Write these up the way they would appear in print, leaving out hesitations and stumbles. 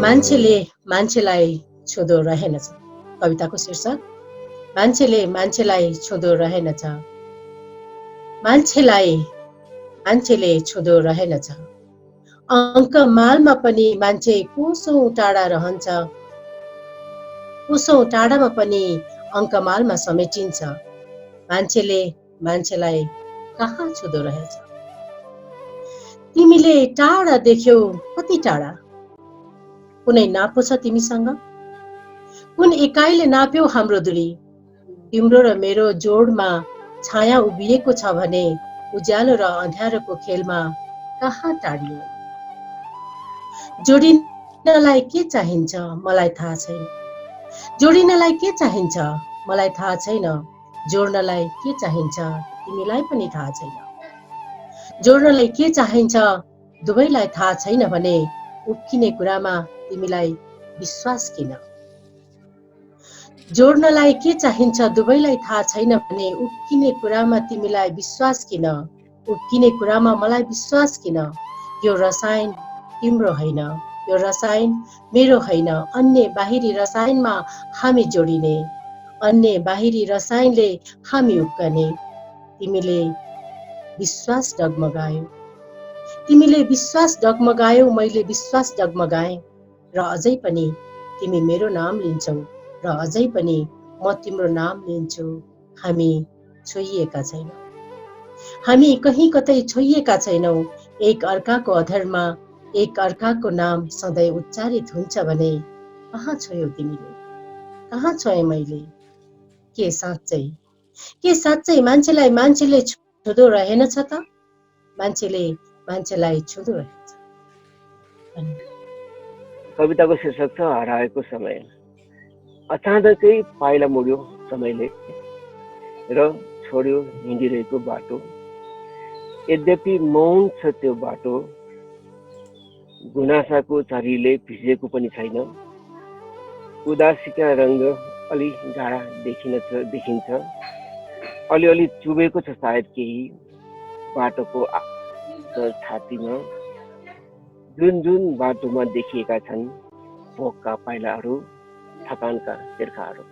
मान्छेले मान्छेलाई छुँदो रहेनछ। कविताको शीर्षक मान्छेले मान्छेलाई छुँदो रहेनछ। मान्छेले छुँदो रहेनछ। अङ्क मालमा पनि मान्छे कोसौँ टाढा रहन्छ। कोसौँ टाढामा पनि अङ्क मालमा समेटिन्छ। मान्छेले मान्छेलाई कहाँ छुँदो रहेछ। तिमीले टाढा देख्यौ कति टाढा, कुनै नापो छ तिमीसँग? कुन एकाइले नाप्यौ हाम्रो दूरी? तिम्रो र मेरो जोडमा छाया उभिएको छ भने उज्यालो र अँध्यारोको खेलमा कहाँ टाढियो? जोडिनलाई के चाहिन्छ मलाई थाहा छैन। जोडिनलाई के चाहिन्छ मलाई थाहा छैन। जोड्नलाई के चाहिन्छ तिमीलाई पनि थाहा छैन। जोड्नलाई के चाहिन्छ दुवैलाई थाहा छैन भने उक्किने कुरामा तिमीलाई विश्वास किन? जोड्नलाई के चाहिन्छ दुवैलाई थाहा छैन भने उक्किने कुरामा तिमीलाई विश्वास किन? उक्किने कुरामा मलाई विश्वास किन? यो रसायन तिम्रो होइन, यो रसायन मेरो होइन। अन्य बाहिरी रसायनमा हामी जोडिने, अन्य बाहिरी रसायनले हामी उक्कने। तिमीले विश्वास डगमगायो, तिमीले विश्वास डगमगायो, मैले विश्वास डगमगाएँ। र अझै पनि तिमी मेरो नाम लिन्छौ, र अझै पनि म तिम्रो नाम लिन्छु। हामी छोइएका छैनौँ, हामी कहीँ कतै छोइएका छैनौँ। एक अर्काको अधरमा एक अर्काको नाम सधैँ उच्चारित हुन्छ भने कहाँ छोयौ तिमीले, कहाँ छोएँ मैले? के साँच्चै मान्छेलाई मान्छेले छुँदो रहेनछ त? मान्छेले मान्छेलाई छुँदो रहेछ। कविताको शीर्षक छ हराएको समय। अचानकै पाइला मोड्यो समयले र छोड्यो हिँडिरहेको बाटो। यद्यपि मौन छ त्यो बाटो, गुनासाको झरीले भिजेको पनि छैन। उदासीका रङ्ग अलि गाढा देखिन्छ। अलिअलि चुबेको छ सायद केही बाटोको छातीमा। जुन जुन बाटोमा देखिएका छन् भोकका पाइलाहरू, थकानका तिर्खाहरू।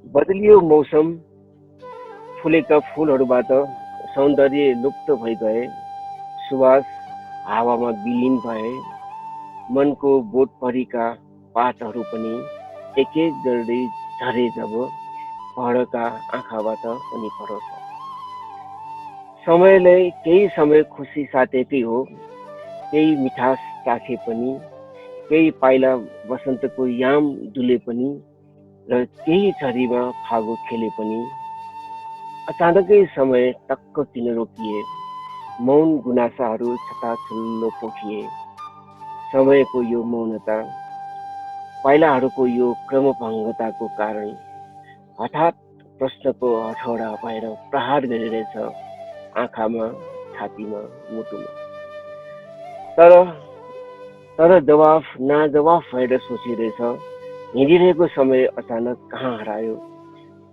बदलियो मौसम, फुलेका फुलहरूबाट सौन्दर्य लुप्त भइ गए। सुवास हावामा विलीन भए। मनको बोटभरिका पातहरू पनि एक एक गर्दै झरे जब पहाडका आँखाबाट पनि परोछ। समयले केही समय खुसी साथेकै हो, केही मिठास चाखे पनि, केही पाइला वसन्तको याम डुले पनि, र केही झरीमा फागो खेले पनि। अचानकै समय टक्क किन रोकिए? मौन गुनासाहरू छताछुल्लो पोखिए। समयको यो मौनता, पाइलाहरूको यो क्रमभङ्गताको कारण हठात प्रश्नको हथौडा भएर प्रहार गरिरहेछ आँखामा, छातीमा, मुटुमा। तर जवाफ नाजवाफ भएर सोचिरहेछ। हिँडिरहेको समय अचानक कहाँ हरायो?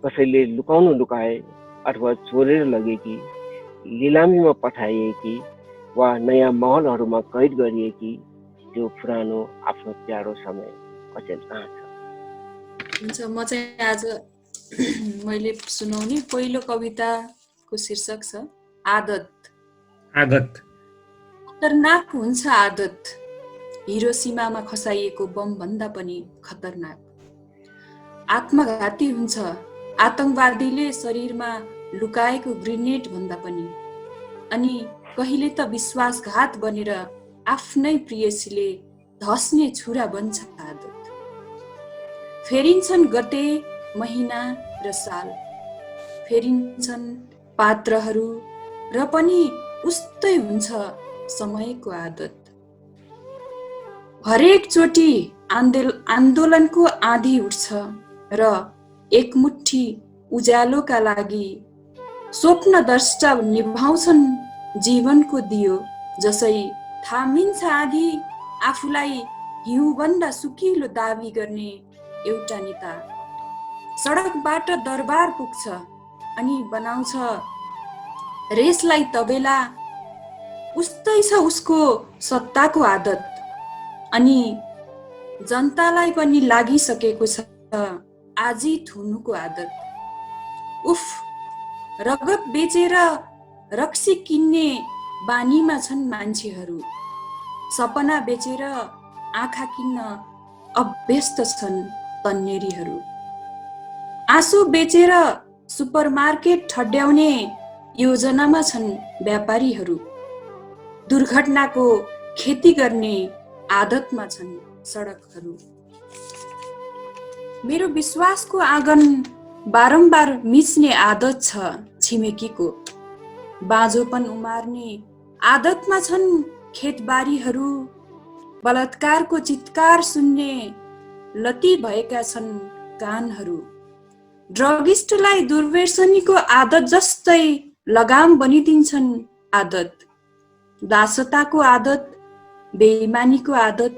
कसैले लुकाए अथवा चोरेर लगे कि, लिलामीमा पठाइए कि, वा नयाँ महलहरूमा कैद गरिए कि? त्यो पुरानो आफ्नो प्यारो समय अचेल कहाँ छ? हुन्छ, म चाहिँ आज मैले सुनाउने पहिलो कविताको शीर्षक छ आदत। खतरनाक हुन्छ आदत, हिरोसिमामा खसाइएको बम भन्दा पनि खतरनाक। आत्मघाती हुन्छ आतंकवादीले शरीरमा लुकाएको ग्रेनेड भन्दा पनि। अनि कहिले त विश्वासघात बनेर आफ्नै प्रेयसीले धस्ने छुरा बन्छ आदत। फेरिन्छन् गते, महिना र साल, फेरिन्छन् पात्रहरू, र पनि उस्तै हुन्छ समयको आदत। हरेक चोटि आन्दोलनको आँधी उठ्छ र एकमुठी उज्यालोका लागि स्वप्नद्रष्टा निभाउँछन् जीवनको दियो। जसै थामिन्छ आँधी, आफूलाई हिउँभन्दा सुकिलो दाबी गर्ने एउटा नेता सडकबाट दरबार पुग्छ अनि बनाउँछ रेसलाई तबेला। उस्तै छ उसको सत्ताको आदत। अनि जनतालाई पनि लागिसकेको छ आजित हुनुको आदत। उफ, रगत बेचेर रक्सी किन्ने बानीमा छन् मान्छेहरू। सपना बेचेर आँखा किन्न अभ्यस्त छन् तन्नेरीहरू। आँसु बेचेर सुपरमार्केट ठड्याउने योजनामा छन् व्यापारीहरू। दुर्घटनाको खेती गर्ने आदतमा छन् सडकहरू। मेरो विश्वासको आँगन बारम्बार मिच्ने आदत छ छिमेकीको। बाँझोपन उमार्ने आदतमा छन् खेतबारीहरू। बलात्कारको चित्कार सुन्ने लती भएका छन् कानहरू। ड्रगिस्टलाई दुर्व्यसनीको आदत जस्तै लगाम बनिदिन्छन् आदत। दासताको आदत, बेइमानीको आदत,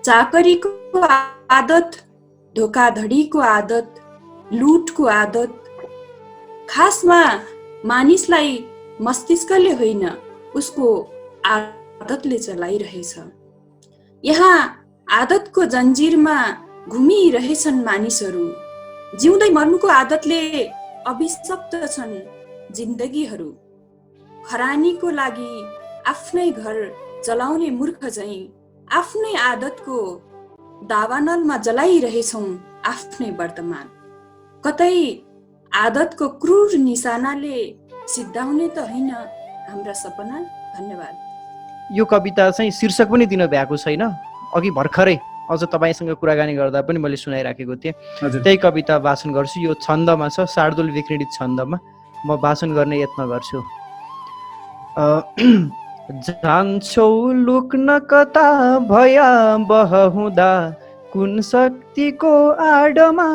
चाकरीको आदत, धोकाधडीको आदत, लुटको आदत। खासमा मानिसलाई मस्तिष्कले होइन, उसको आदतले चलाइरहेछ। यहाँ आदतको जन्जिरमा घुमिरहेछन् मानिसहरू। जिउँदै मर्नुको आदतले अभिशप्त छन् जिन्दगीहरू। खरानीको लागि आफ्नै घर जलाउने मूर्ख झैं आफ्नै आदतको दावानलमा जलाइरहेछौँ आफ्नै वर्तमान। कतै आदतको क्रूर निशानाले सिद्धाउने त होइन हाम्रा सपना। धन्यवाद। यो कविता चाहिँ शीर्षक पनि दिन भ्याएको छैन। अघि भर्खरै अझ तपाईँसँग कुराकानी गर्दा पनि मैले सुनाइराखेको थिएँ। त्यही कविता वाचन गर्छु। यो छन्दमा छ, शार्दुल विक्रीडित छन्दमा। म वाचन गर्ने यत्न गर्छु। जान्छौ लुक्न कता भया बहुँदा, कुन शक्तिको आडमा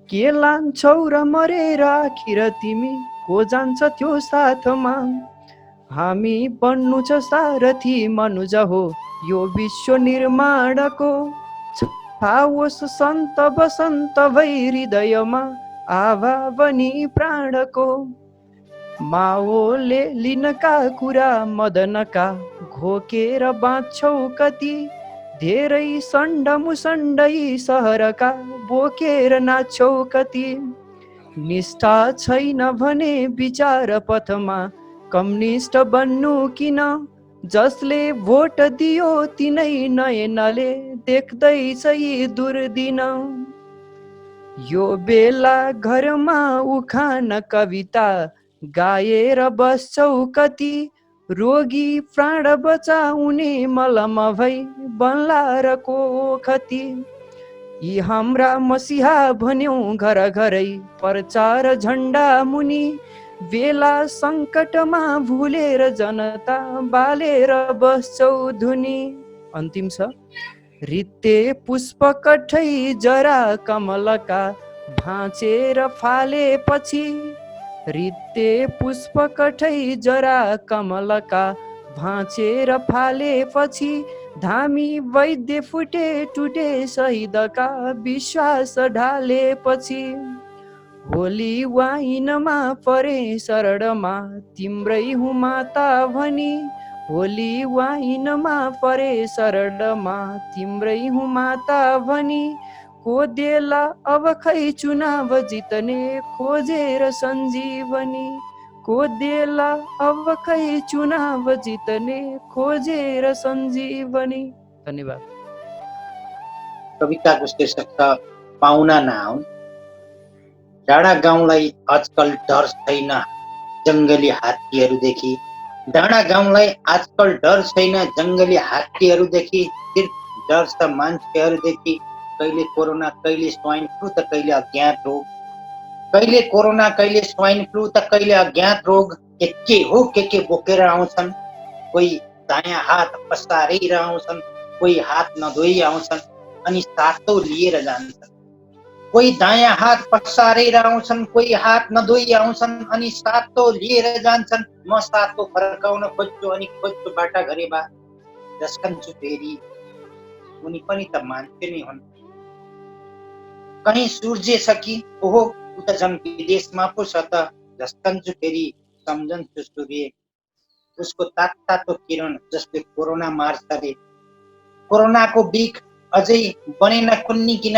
के लान्छौ र मरेर आखिर तिमी को जान्छ त्यो साथमा। हामी बन्नु छ सारथी मनुज हो यो विश्व निर्माणको। छाओस् सन्त बसन्त भई हृदयमा आभा बनी प्राणको। माओले लिनका कुरा मदनका घोकेर बाँच्छौ कति। धेरै सण्ड मुसण्डै सहरका बोकेर नाच्छौ कति। निष्ठा छैन भने विचार पथमा कम्युनिस्ट बन्नु किन। जसले भोट दियो तिनै नयनले देख्दैछ यी दुर्दिन। यो बेला घरमा उखान कविता गाएर बस्छौ कति। रोगी प्राण बचाउने मलम भई बन्ला र को खती। यी हाम्रा मसिहा भन्यौ घर घरै प्रचार झण्डा मुनि। बेला सङ्कटमा भुलेर जनता बालेर बस्छौ धुनी। अन्तिम छ। रित्ते पुष्प कठै जरा कमलका भाँचेर फालेपछि। रित्ते पुष्प कठै जरा कमलका भाँचेर फालेपछि। धामी वैद्य फुटे टुटे शहीदका विश्वास ढालेपछि। होली वाइनमा परे शरणमा तिम्रै हुँ माता भनी। होली वाइनमा परे शरणमा तिम्रै हुँ माता भनी। को देला अब खै चुनाव जित्ने खोजेर सञ्जीवनी। को देला अब खै चुनाव जित्ने खोजेर सञ्जीवनी। धन्यवाद। कविताको शीर्षक छ पाहुना नआउन्। डाँडा गाउँलाई आजकल डर छैन जङ्गली हात्तीहरूदेखि। डाँडा गाउँलाई आजकल डर छैन जङ्गली हात्तीहरूदेखि। सिर्फ डर छ मान्छेहरूदेखि। कहिले कोरोना कहिले स्वाइन फ्लू त कहिले अज्ञात रोग। कहिले कोरोना कहिले स्वाइन फ्लू त कहिले अज्ञात रोग। के हो के बोकेर आउँछन्। कोही दायाँ हात पसारेर आउँछन्, कोही हात नधोई आउँछन् अनि सातो लिएर जान्छन्। कोही दायाँ हात पसारेर आउँछन्, कोही हात नधोई आउँछन् अनि सातो लिएर जान्छन्। म सातो फर्काउन खोज्छु अनि खोज्छु बाटा गरेबा। झस्कन्छु फेरि उनी पनि त मान्छे नै हुन्। कहीँ सूर्य छ कि ओहो उ त झन् विदेशमा पो छ त। झस्कन्छु फेरि सम्झन्छु सूर्य। उसको तातो किरण जसले कोरोना मार्छ रे। कोरोनाको बिख अझै बनेन कुन्निकिन,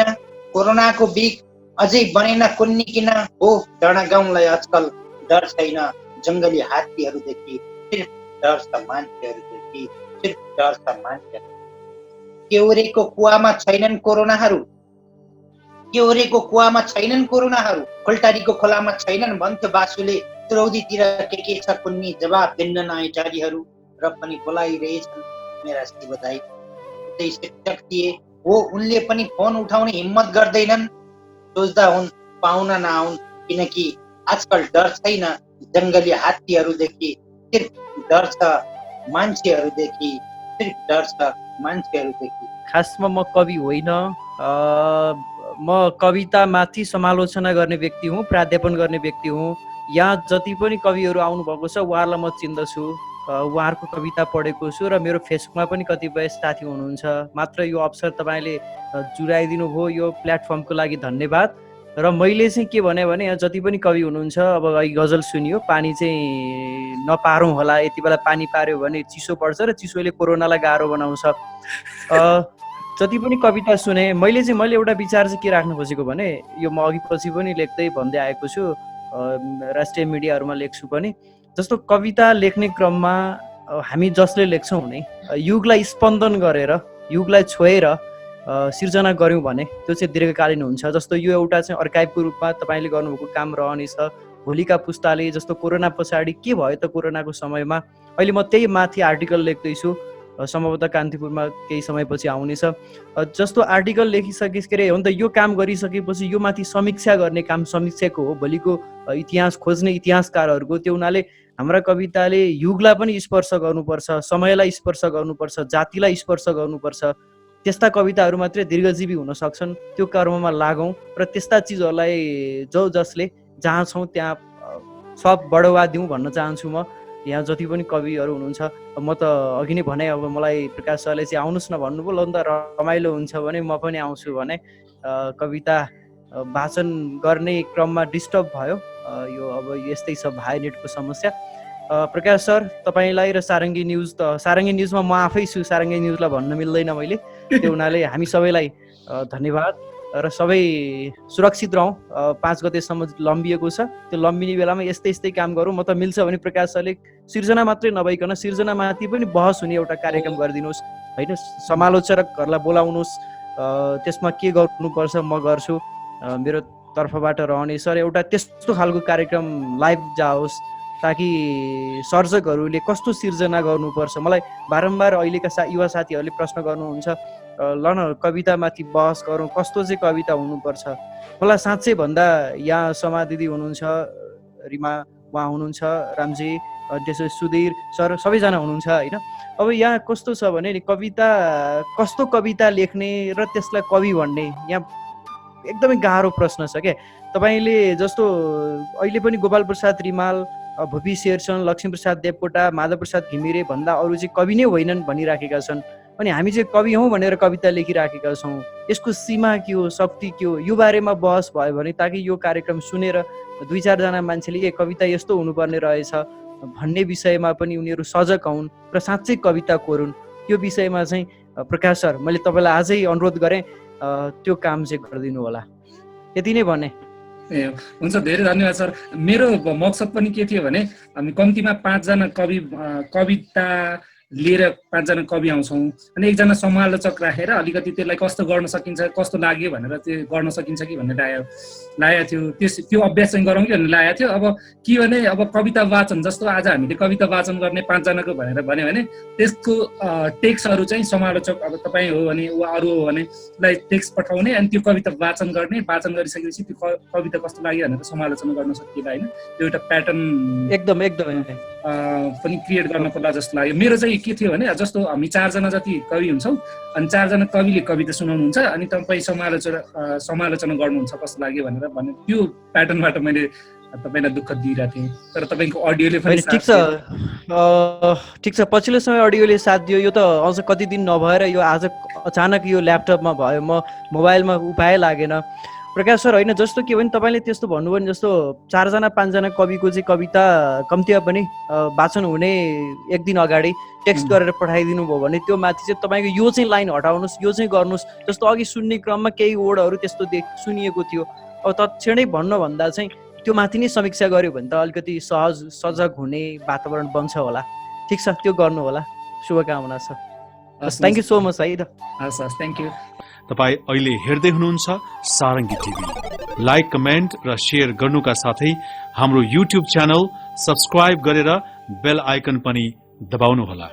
कोरोनाको बिख अझै बनेन कुन्निकिन हो। डाँडा गाउँलाई आजकल डर छैन जङ्गली हात्तीहरूदेखि, सिर्फ डर छ मान्छेहरूदेखि, सिर्फ डर छ मान्छेहरू। केउरेको कुवामा छैनन् कोरोनाहरू, केउरेको कुवामा छैनन् कोरोनाहरू, खोल्टारीको खोलामा छैनन् भन्थ्यो बासुले। चुरौदीतिर के छ कुन्नी जवाब दिन्न नाइटारीहरू, र पनि बोलाइरहेछन् मेरा शिवदाई। उतै शिक्षक थिए हो, उनले पनि फोन उठाउने हिम्मत गर्दैनन्। सोच्दा हुन् पाहुना नआउन्, किनकि आजकल डर छैन जङ्गली हात्तीहरूदेखि, सिर्फ डर छ मान्छेहरूदेखि, सिर्फ डर छ मान्छेहरूदेखि। खासमा म कवि होइन, म कवितामाथि समालोचना गर्ने व्यक्ति हुँ, प्राध्यापन गर्ने व्यक्ति हुँ। यहाँ जति पनि कविहरू आउनुभएको छ उहाँहरूलाई म चिन्दछु, उहाँहरूको कविता पढेको छु र मेरो फेसबुकमा पनि कतिपय साथी हुनुहुन्छ। मात्र यो अवसर तपाईँले जुराइदिनु भयो, यो प्लेटफर्मको लागि धन्यवाद। र मैले चाहिँ के भने यहाँ जति पनि कवि हुनुहुन्छ, अब अघि गजल सुनियो, पानी चाहिँ नपारौँ होला, यति बेला पानी पार्यो भने चिसो पर्छ र चिसोले कोरोनालाई गाह्रो बनाउँछ। जति पनि कविता सुने मैले एउटा विचार चाहिँ के राख्न खोजेको भने, यो म अघि पछि पनि लेख्दै भन्दै आएको छु, राष्ट्रिय मिडियाहरूमा लेख्छु पनि। जस्तो कविता लेख्ने क्रममा हामी जसले लेख्छौँ भने युगलाई स्पन्दन गरेर, युगलाई छोएर सिर्जना गऱ्यौँ भने त्यो चाहिँ दीर्घकालीन हुन्छ। जस्तो यो एउटा चाहिँ अर्काइभको रूपमा तपाईँले गर्नुभएको काम रहनेछ। भोलिका पुस्ताले जस्तो कोरोना पछाडि के भयो त कोरोनाको समयमा, अहिले म त्यही माथि आर्टिकल लेख्दैछु, सम्भवतः कान्तिपुरमा केही समयपछि आउनेछ। जस्तो आर्टिकल लेखिसके के अरे हो नि त, यो काम गरिसकेपछि यो माथि समीक्षा गर्ने काम समीक्षकको हो, भोलिको इतिहास खोज्ने इतिहासकारहरूको। त्यो हुनाले हाम्रा कविताले युगलाई पनि स्पर्श गर्नुपर्छ, समयलाई स्पर्श गर्नुपर्छ, जातिलाई स्पर्श गर्नुपर्छ। त्यस्ता कविताहरू मात्रै दीर्घजीवी हुन सक्छन्। त्यो कर्ममा लागौँ र त्यस्ता चिजहरूलाई जसले जहाँ छौँ त्यहाँ सब बढावा दिउँ भन्न चाहन्छु म। यहाँ जति पनि कविहरू हुनुहुन्छ, म त अघि नै भने अब मलाई प्रकाश सरले चाहिँ आउनुहोस् न भन्नुभयो, ल त रमाइलो हुन्छ भने म पनि आउँछु भने। कविता वाचन गर्ने क्रममा डिस्टर्ब भयो, यो अब यस्तै छ भाइ नेटको समस्या। प्रकाश सर तपाईँलाई र सारङ्गी न्युज, त सारङ्गी न्युजमा म आफै छु, सारङ्गी न्युजलाई भन्न मिल्दैन मैले, त्यो हुनाले हामी सबैलाई धन्यवाद र सबै सुरक्षित रहौँ। 5 गतेसम्म लम्बिएको छ, त्यो लम्बिने बेलामा यस्तै काम गरौँ। म त मिल्छ भने प्रकाश सरले सिर्जना मात्रै नभइकन सिर्जनामाथि पनि बहस हुने एउटा कार्यक्रम गरिदिनुहोस् होइन, समालोचकहरूलाई बोलाउनुहोस्, त्यसमा के गर्नुपर्छ म गर्छु, मेरो तर्फबाट रहने। सर एउटा त्यस्तो खालको कार्यक्रम लाइभ जाओस् ताकि सर्जकहरूले कस्तो सिर्जना गर्नुपर्छ। मलाई बारम्बार अहिलेका युवा साथीहरूले प्रश्न गर्नुहुन्छ, ल न कवितामाथि बहस गरौँ, कस्तो चाहिँ कविता हुनुपर्छ। मलाई साँच्चै भन्दा यहाँ समा दिदी हुनुहुन्छ, रिमा उहाँ हुनुहुन्छ, रामजी, त्यसो सुधीर सर सबैजना हुनुहुन्छ होइन। अब यहाँ कस्तो छ भने कविता, कस्तो कविता लेख्ने र त्यसलाई कवि भन्ने यहाँ एकदमै गाह्रो प्रश्न छ क्या। तपाईँले जस्तो अहिले पनि गोपाल प्रसाद रिमाल, भुपी शेरचन, लक्ष्मीप्रसाद देवकोटा, माधव प्रसाद घिमिरे भन्दा अरू चाहिँ कवि नै होइनन् भनिराखेका छन्। अनि हामी चाहिँ कवि हौँ भनेर कविता लेखिराखेका छौँ। यसको सीमा के हो, शक्ति के हो, यो बारेमा बहस भयो भने ताकि यो कार्यक्रम सुनेर 2-4 जना मान्छेले ए कविता यस्तो हुनुपर्ने रहेछ भन्ने विषयमा पनि उनीहरू सजग हुन् र साँच्चै कविता कोरुन्। त्यो विषयमा चाहिँ प्रकाश सर मैले तपाईँलाई आजै अनुरोध गरेँ, त्यो काम चाहिँ गरिदिनु होला। यति नै भने। ए हुन्छ, धेरै धन्यवाद सर। मेरो मकसद पनि के थियो भने हामी कम्तीमा 5 जना कविता लिएर 5 जना कवि आउँछौँ, अनि 1 जना समालोचक राखेर अलिकति त्यसलाई कस्तो गर्न सकिन्छ, कस्तो लाग्यो भनेर त्यो गर्न सकिन्छ कि भन्ने लागेको थियो। त्यो अभ्यास चाहिँ गरौँ कि भन्ने लागेको थियो। अब के भने अब कविता वाचन जस्तो आज हामीले कविता वाचन गर्ने 5 जनाको भनेर भन्यो भने त्यसको टेक्स्टहरू चाहिँ समालोचक, अब तपाईँ हो भने वा अरू हो भने लाई टेक्स्ट पठाउने, अनि त्यो कविता वाचन गर्ने, वाचन गरिसकेपछि त्यो कविता कस्तो लाग्यो भनेर समालोचना गर्न सकिएला होइन। त्यो एउटा प्याटर्न एकदम पनि क्रिएट गर्न पर्ला जस्तो लाग्यो। मेरो चाहिँ के थियो भने जस्तो हामी 4 जना जति कवि हुन्छौँ, अनि 4 जना कविले कविता सुनाउनुहुन्छ, अनि तपाईँ समालोचना गर्नुहुन्छ कस्तो लाग्यो भनेर भन्ने, त्यो प्याटर्नबाट मैले तपाईँलाई दुःख दिइरहेको थिएँ। तर तपाईँको अडियोले पनि ठिक छ, पछिल्लो समय अडियोले साथ दियो। यो त अझ कति दिन नभएर यो आज अचानक यो ल्यापटपमा भयो, म मोबाइलमा उपाय लागेन। प्रकाश सर होइन जस्तो के भने तपाईँले त्यस्तो भन्नुभयो नि जस्तो 4 जना 5 जना कविको चाहिँ कविता कम्तीमा पनि वाचन हुने एक दिन अगाडि टेक्स्ट गरेर पठाइदिनु भयो भने त्यो माथि चाहिँ तपाईँको यो चाहिँ लाइन हटाउनुहोस् यो चाहिँ गर्नुहोस् जस्तो अघि सुन्ने क्रममा केही वर्डहरू त्यस्तो सुनिएको थियो अब तत्क्षणै भन्नुभन्दा चाहिँ त्यो माथि नै समीक्षा गर्यो भने त अलिकति सजग हुने वातावरण बन्छ होला ठिक छ त्यो गर्नु होला शुभकामना छ थ्याङ्क यू सो मच है त हस् हस् थ्याङ्क यू तपाईँ अहिले हेर्दै हुनुहुन्छ सारङ्गी टिभी लाइक कमेन्ट र शेयर गर्नुका साथै हाम्रो युट्युब च्यानल सब्स्क्राइब गरेर बेल आइकन पनि दबाउनुहोला